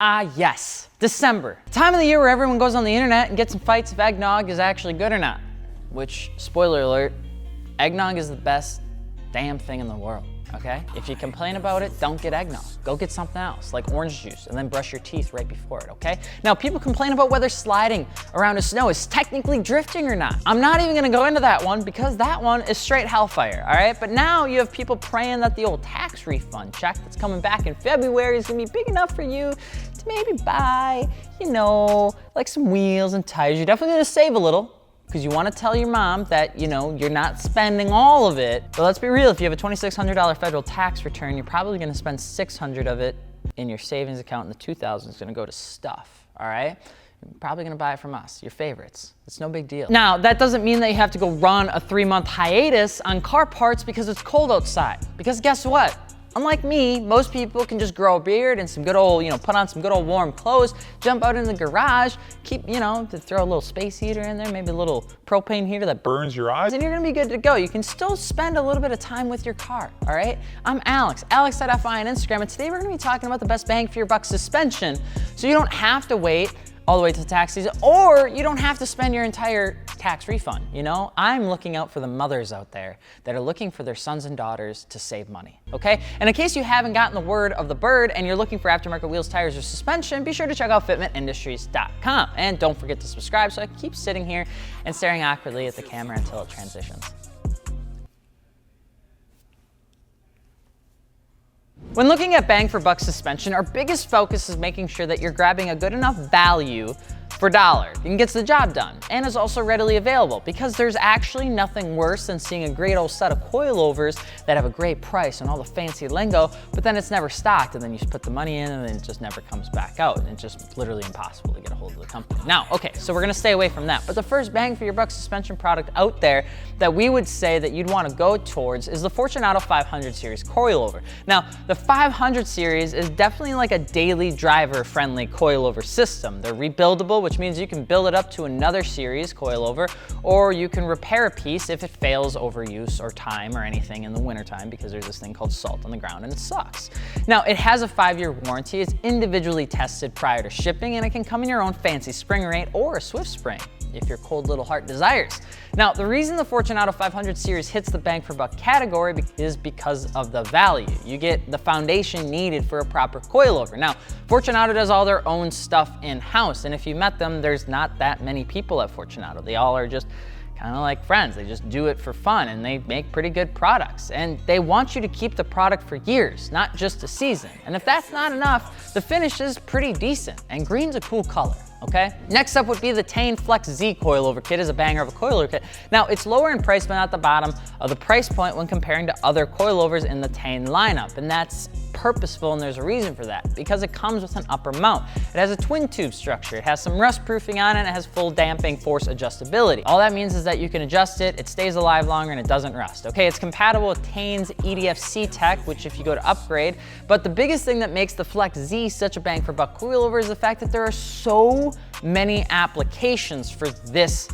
Ah yes, December. Time of the year where everyone goes on the internet and gets in fights if eggnog is actually good or not. Which, spoiler alert, eggnog is the best damn thing in the world, okay? If you complain about it, don't get eggnog. Go get something else, like orange juice, and then brush your teeth right before it, okay? Now, people complain about whether sliding around the snow is technically drifting or not. I'm not even gonna go into that one because that one is straight hellfire, all right? But now you have people praying that the old tax refund check that's coming back in February is gonna be big enough for you to maybe buy, you know, like some wheels and tires. You're definitely gonna save a little, because you want to tell your mom that, you know, you're not spending all of it. But let's be real, if you have a $2,600 federal tax return, you're probably going to spend $600 of it in your savings account, and the $2,000 is going to go to stuff, all right? You're probably going to buy it from us, your favorites. It's no big deal. Now, that doesn't mean that you have to go run a 3-month hiatus on car parts because it's cold outside. Because guess what? Unlike me, most people can just grow a beard and some good old, you know, put on some good old warm clothes, jump out in the garage, keep, you know, to throw a little space heater in there, maybe a little propane heater that burns your eyes, and you're gonna be good to go. You can still spend a little bit of time with your car, all right? I'm Alex, Alex.fi on Instagram, and today we're gonna be talking about the best bang for your buck suspension, so you don't have to wait all the way to tax season, or you don't have to spend your entire tax refund, you know? I'm looking out for the mothers out there that are looking for their sons and daughters to save money, okay? And in case you haven't gotten the word of the bird and you're looking for aftermarket wheels, tires, or suspension, be sure to check out fitmentindustries.com. And don't forget to subscribe so I can keep sitting here and staring awkwardly at the camera until it transitions. When looking at bang for buck suspension, our biggest focus is making sure that you're grabbing a good enough value for dollar and gets the job done, and is also readily available, because there's actually nothing worse than seeing a great old set of coilovers that have a great price and all the fancy lingo, but then it's never stocked, and then you just put the money in and then it just never comes back out, and it's just literally impossible to get a hold of the company. Now, okay, so we're gonna stay away from that, but the first bang for your buck suspension product out there that we would say that you'd wanna go towards is the Fortunato 500 series coilover. Now, the 500 series is definitely like a daily driver friendly coilover system. They're rebuildable, which means you can build it up to another series coilover, or you can repair a piece if it fails overuse or time or anything in the wintertime, because there's this thing called salt on the ground and it sucks. Now, it has a 5-year warranty. It's individually tested prior to shipping, and it can come in your own fancy spring rate or a Swift spring if your cold little heart desires. Now, the reason the Fortunato 500 series hits the bang for buck category is because of the value. You get the foundation needed for a proper coilover. Now, Fortunato does all their own stuff in-house, and if you met them, there's not that many people at Fortunato. They all are just kind of like friends. They just do it for fun, and they make pretty good products. And they want you to keep the product for years, not just a season. And if that's not enough, the finish is pretty decent, and green's a cool color. Okay? Next up would be the Tein Flex Z coilover kit. Is a banger of a coilover kit. Now, it's lower in price, but not at the bottom of the price point when comparing to other coilovers in the Tein lineup, and that's purposeful, and there's a reason for that, because it comes with an upper mount. It has a twin tube structure, it has some rust proofing on it, and it has full damping force adjustability. All that means is that you can adjust it, it stays alive longer, and it doesn't rust. Okay, it's compatible with Tein's EDFC tech, which if you go to upgrade, but the biggest thing that makes the Flex Z such a bang for buck coilover is the fact that there are so many applications for this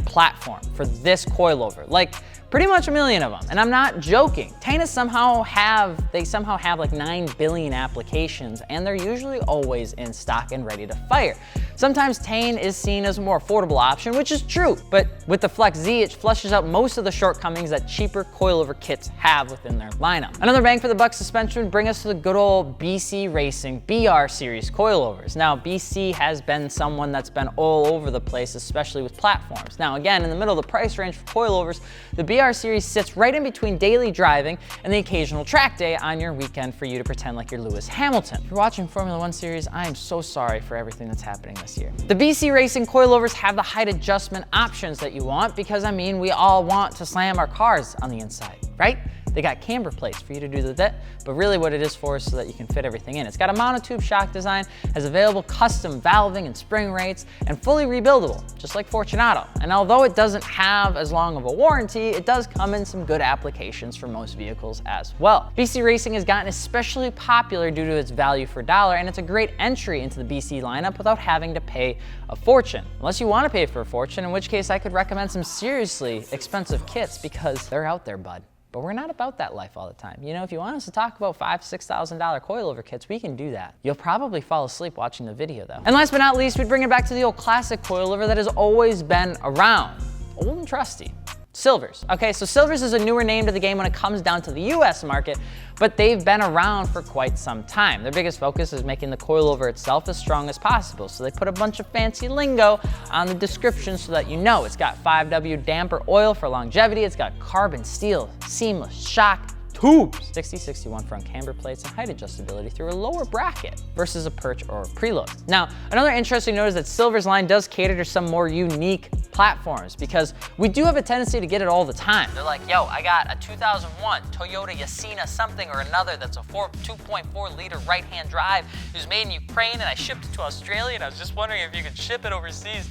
platform, for this coilover. Like, pretty much a million of them, and I'm not joking. Tein somehow have like 9 billion applications, and they're usually always in stock and ready to fire. Sometimes Tein is seen as a more affordable option, which is true, but with the Flex Z, it flushes out most of the shortcomings that cheaper coilover kits have within their lineup. Another bang for the buck suspension would bring us to the good old BC Racing BR series coilovers. Now, BC has been someone that's been all over the place, especially with platforms. Now, again, in the middle of the price range for coilovers, the BR series sits right in between daily driving and the occasional track day on your weekend for you to pretend like you're Lewis Hamilton. If you're watching Formula One series, I am so sorry for everything that's happening this year. The BC Racing coilovers have the height adjustment options that you want, because I mean, we all want to slam our cars on the inside, right? They got camber plates for you to do that, but really what it is for is so that you can fit everything in. It's got a monotube shock design, has available custom valving and spring rates, and fully rebuildable, just like Fortunato. And although it doesn't have as long of a warranty, it does come in some good applications for most vehicles as well. BC Racing has gotten especially popular due to its value for dollar, and it's a great entry into the BC lineup without having to pay a fortune. Unless you want to pay for a fortune, in which case I could recommend some seriously expensive kits, because they're out there, bud. But we're not about that life all the time. You know, if you want us to talk about $5,000, $6,000 coilover kits, we can do that. You'll probably fall asleep watching the video though. And last but not least, we'd bring it back to the old classic coilover that has always been around. Old and trusty. Silvers. Okay, so Silvers is a newer name to the game when it comes down to the US market, but they've been around for quite some time. Their biggest focus is making the coilover itself as strong as possible. So they put a bunch of fancy lingo on the description so that you know. It's got 5W damper oil for longevity. It's got carbon steel, seamless shock tubes, 60-61 front camber plates, and height adjustability through a lower bracket versus a perch or a preload. Now, another interesting note is that Silver's line does cater to some more unique platforms because we do have a tendency to get it all the time. They're like, yo, I got a 2001 Toyota Yasina something or another that's a 2.4 liter right-hand drive. It was made in Ukraine and I shipped it to Australia and I was just wondering if you could ship it overseas.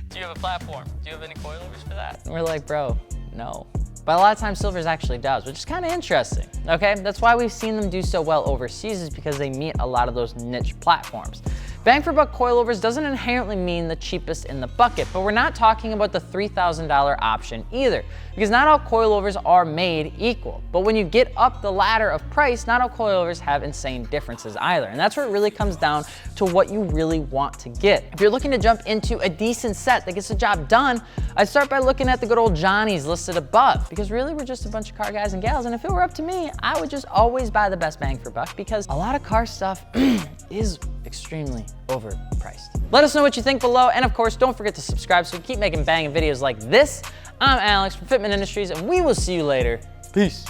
Do you have a platform? Do you have any coilovers for that? And we're like, bro, no. But a lot of times Silvers actually does, which is kind of interesting, okay? That's why we've seen them do so well overseas is because they meet a lot of those niche platforms. Bang for buck coilovers doesn't inherently mean the cheapest in the bucket, but we're not talking about the $3,000 option either, because not all coilovers are made equal. But when you get up the ladder of price, not all coilovers have insane differences either. And that's where it really comes down to what you really want to get. If you're looking to jump into a decent set that gets the job done, I'd start by looking at the good old Johnnies listed above, because really we're just a bunch of car guys and gals, and if it were up to me, I would just always buy the best bang for buck, because a lot of car stuff is extremely overpriced. Let us know what you think below, and of course, don't forget to subscribe so we keep making banging videos like this. I'm Alex from Fitment Industries, and we will see you later. Peace.